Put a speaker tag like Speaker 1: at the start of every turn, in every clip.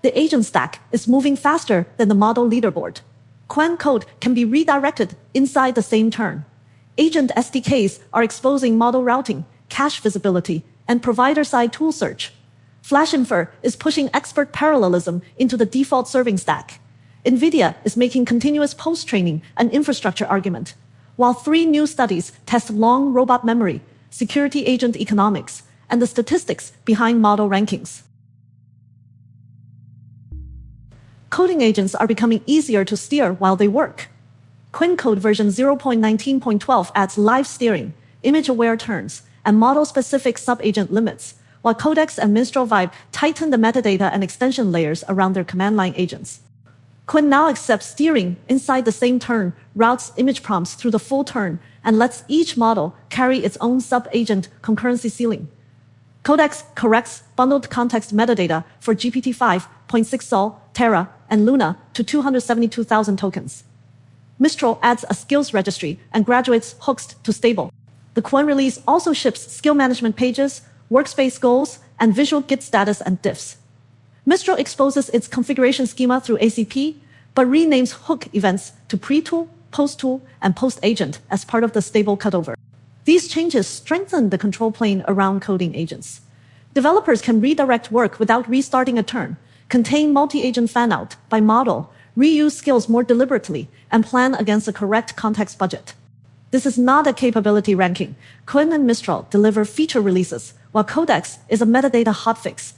Speaker 1: The agent stack is moving faster than the model leaderboard. Qwen Code can be redirected inside the same turn. Agent SDKs are exposing model routing, cache visibility, and provider-side tool search. FlashInfer is pushing expert parallelism into the default serving stack. NVIDIA is making continuous post-training an infrastructure argument, while 3 new studies test long robot memory, security agent economics, and the statistics behind model rankings. Coding agents are becoming easier to steer while they work. Qwen Code version 0.19.12 adds live steering, image-aware turns, and model-specific subagent limits, while Codex and Mistral Vibe tighten the metadata and extension layers around their command line agents. Qwen now accepts steering inside the same turn, routes image prompts through the full turn, and lets each model carry its own subagent concurrency ceiling. Codex corrects bundled context metadata for GPT-5, 0.6 Sol, Terra, and Luna to 272,000 tokens. Mistral adds a skills registry and graduates hooks to stable. The Qwen release also ships skill management pages, workspace goals, and visual Git status and diffs. Mistral exposes its configuration schema through ACP, but renames hook events to pre-tool, post-tool, and post-agent as part of the stable cutover. These changes strengthen the control plane around coding agents. Developers can redirect work without restarting a turn, contain multi-agent fan-out by model, reuse skills more deliberately, and plan against the correct context budget. This is not a capability ranking. Qwen and Mistral deliver feature releases, while Codex is a metadata hotfix.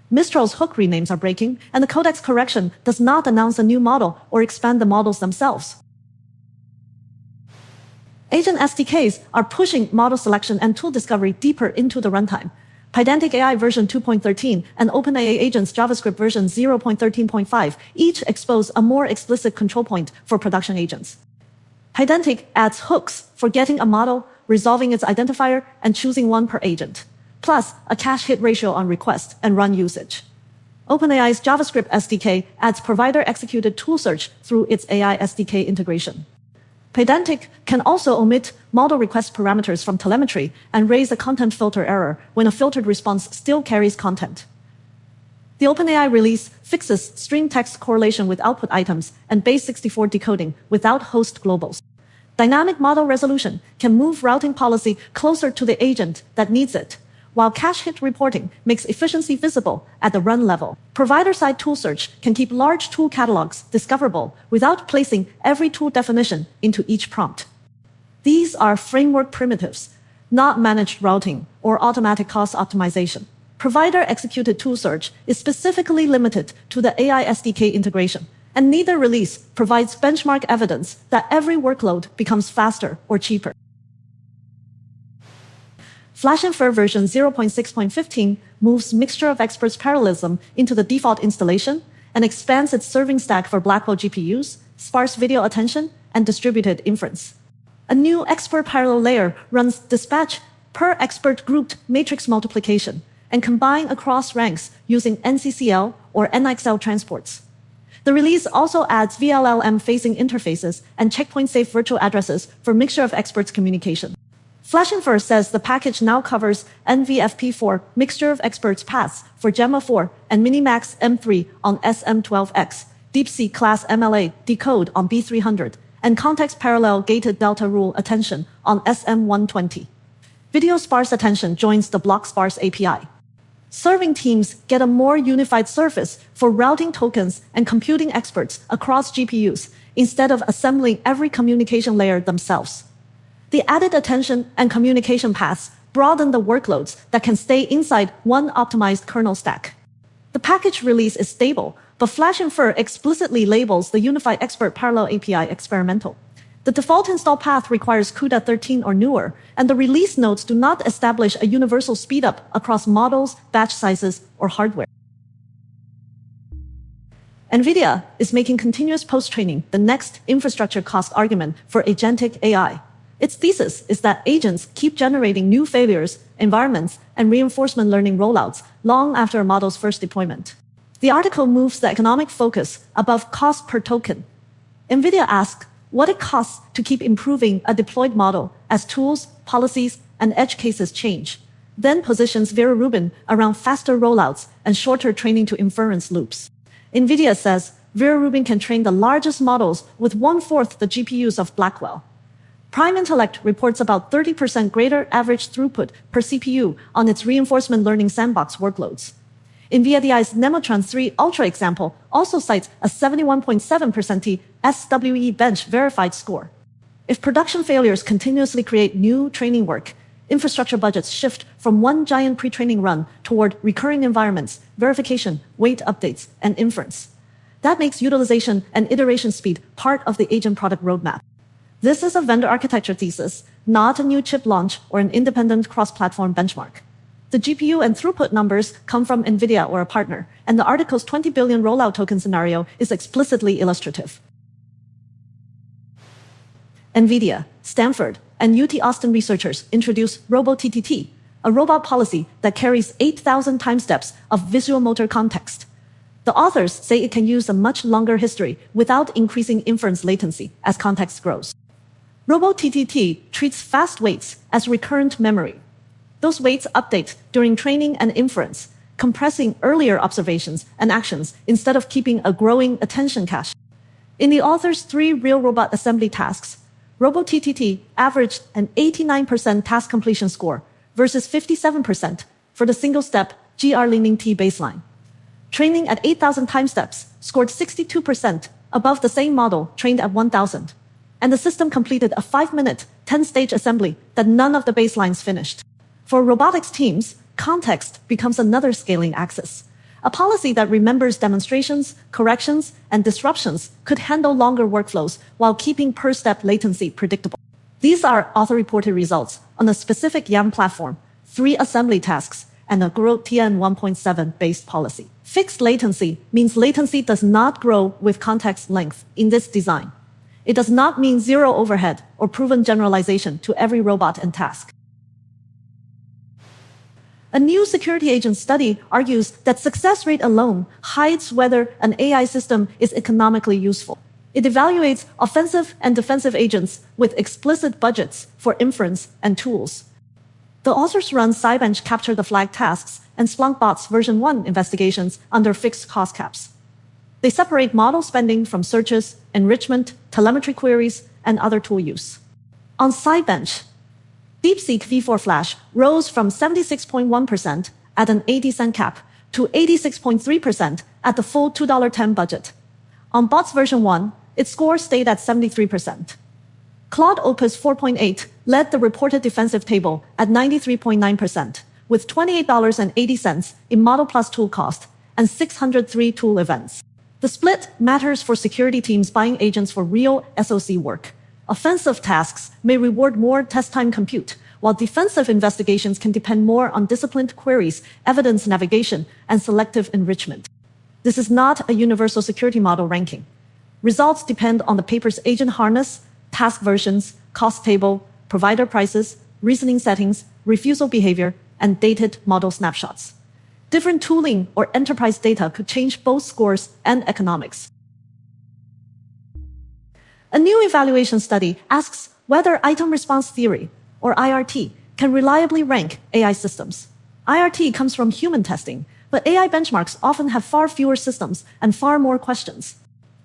Speaker 1: Mistral's hook renames are breaking, and the Codex correction does not announce a new model or expand the models themselves. Agent SDKs are pushing model selection and tool discovery deeper into the runtime. Pydantic AI version 2.13 and OpenAI Agents JavaScript version 0.13.5 each expose a more explicit control point for production agents. Pydantic adds hooks for getting a model, resolving its identifier, and choosing one per agent, plus a cache hit ratio on request and run usage. OpenAI's JavaScript SDK adds provider-executed tool search through its AI SDK integration. Pydantic can also omit model request parameters from telemetry and raise a content filter error when a filtered response still carries content. The OpenAI release fixes string text correlation with output items and base64 decoding without host globals. Dynamic model resolution can move routing policy closer to the agent that needs it, while cache hit reporting makes efficiency visible at the run level. Provider-side tool search can keep large tool catalogs discoverable without placing every tool definition into each prompt. These are framework primitives, not managed routing or automatic cost optimization. Provider-executed tool search is specifically limited to the AI SDK integration, and neither release provides benchmark evidence that every workload becomes faster or cheaper. FlashInfer version 0.6.15 moves mixture of experts parallelism into the default installation and expands its serving stack for Blackwell GPUs, sparse video attention, and distributed inference. A new expert parallel layer runs dispatch per expert grouped matrix multiplication and combine across ranks using NCCL or NXL transports. The release also adds VLLM-facing interfaces and checkpoint-safe virtual addresses for mixture of experts communication. FlashInfer says the package now covers NVFP4 mixture of experts paths for Gemma 4 and Minimax M3 on SM12X, DeepSeek class MLA decode on B300, and context parallel gated delta rule attention on SM120. Video sparse attention joins the block sparse API. Serving teams get a more unified surface for routing tokens and computing experts across GPUs instead of assembling every communication layer themselves. The added attention and communication paths broaden the workloads that can stay inside one optimized kernel stack. The package release is stable, but FlashInfer explicitly labels the Unified Expert Parallel API experimental. The default install path requires CUDA 13 or newer, and the release notes do not establish a universal speedup across models, batch sizes, or hardware. NVIDIA is making continuous post-training the next infrastructure cost argument for agentic AI. Its thesis is that agents keep generating new failures, environments, and reinforcement learning rollouts long after a model's first deployment. The article moves the economic focus above cost per token. NVIDIA asks what it costs to keep improving a deployed model as tools, policies, and edge cases change, then positions Vera Rubin around faster rollouts and shorter training to inference loops. NVIDIA says Vera Rubin can train the largest models with 1/4 the GPUs of Blackwell. Prime Intellect reports about 30% greater average throughput per CPU on its reinforcement learning sandbox workloads. NVIDIA's Nemotron 3 Ultra example also cites a 71.7% SWE bench verified score. If production failures continuously create new training work, infrastructure budgets shift from one giant pre-training run toward recurring environments, verification, weight updates, and inference. That makes utilization and iteration speed part of the agent product roadmap. This is a vendor architecture thesis, not a new chip launch or an independent cross-platform benchmark. The GPU and throughput numbers come from NVIDIA or a partner, and the article's 20 billion rollout token scenario is explicitly illustrative. NVIDIA, Stanford, and UT Austin researchers introduce RoboTTT, a robot policy that carries 8,000 time steps of visual motor context. The authors say it can use a much longer history without increasing inference latency as context grows. RoboTTT treats fast waits as recurrent memory. Those waits update during training and inference, compressing earlier observations and actions instead of keeping a growing attention cache. In the author's 3 real robot assembly tasks, RoboTTT averaged an 89% task completion score versus 57% for the single-step GR-leaning T baseline. Training at 8,000 time steps scored 62% above the same model trained at 1,000. And the system completed a 5-minute, 10-stage assembly that none of the baselines finished. For robotics teams, context becomes another scaling axis. A policy that remembers demonstrations, corrections, and disruptions could handle longer workflows while keeping per-step latency predictable. These are author-reported results on a specific YAM platform, 3 assembly tasks, and a GRO TN 1.7 based policy. Fixed latency means latency does not grow with context length in this design. It does not mean zero overhead or proven generalization to every robot and task. A new security agent study argues that success rate alone hides whether an AI system is economically useful. It evaluates offensive and defensive agents with explicit budgets for inference and tools. The authors run Cybench capture the flag tasks and Splunkbot's version 1 investigations under fixed cost caps. They separate model spending from searches, enrichment, telemetry queries, and other tool use. On Cybench, DeepSeek V4 Flash rose from 76.1% at an 80-cent cap to 86.3% at the full $2.10 budget. On Bots version 1, its score stayed at 73%. Claude Opus 4.8 led the reported defensive table at 93.9%, with $28.80 in model plus tool cost and 603 tool events. The split matters for security teams buying agents for real SOC work. Offensive tasks may reward more test time compute, while defensive investigations can depend more on disciplined queries, evidence navigation, and selective enrichment. This is not a universal security model ranking. Results depend on the paper's agent harness, task versions, cost table, provider prices, reasoning settings, refusal behavior, and dated model snapshots. Different tooling or enterprise data could change both scores and economics. A new evaluation study asks whether item response theory, or IRT, can reliably rank AI systems. IRT comes from human testing, but AI benchmarks often have far fewer systems and far more questions.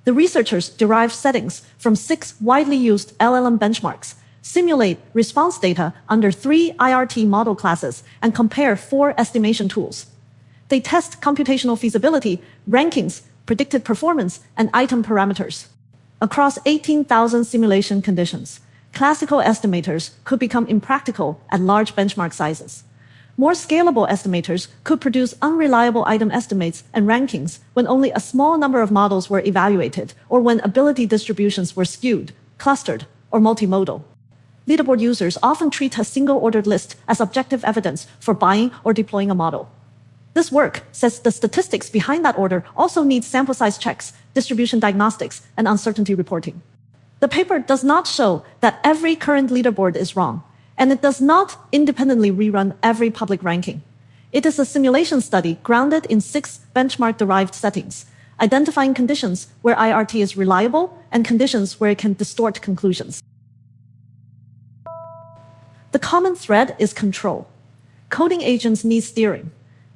Speaker 1: The researchers derive settings from 6 widely used LLM benchmarks, simulate response data under 3 IRT model classes, and compare 4 estimation tools. They test computational feasibility, rankings, predicted performance, and item parameters. Across 18,000 simulation conditions, classical estimators could become impractical at large benchmark sizes. More scalable estimators could produce unreliable item estimates and rankings when only a small number of models were evaluated or when ability distributions were skewed, clustered, or multimodal. Leaderboard users often treat a single-ordered list as objective evidence for buying or deploying a model. This work says the statistics behind that order also need sample size checks, distribution diagnostics, and uncertainty reporting. The paper does not show that every current leaderboard is wrong, and it does not independently rerun every public ranking. It is a simulation study grounded in 6 benchmark-derived settings, identifying conditions where IRT is reliable and conditions where it can distort conclusions. The common thread is control. Coding agents need steering.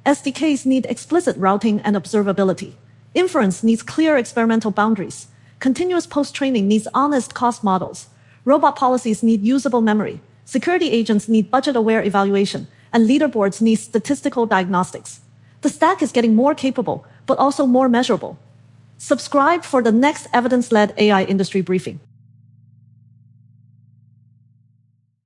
Speaker 1: SDKs need explicit routing and observability. Inference needs clear experimental boundaries. Continuous post-training needs honest cost models. Robot policies need usable memory. Security agents need budget-aware evaluation. And leaderboards need statistical diagnostics. The stack is getting more capable, but also more measurable. Subscribe for the next evidence-led AI industry briefing.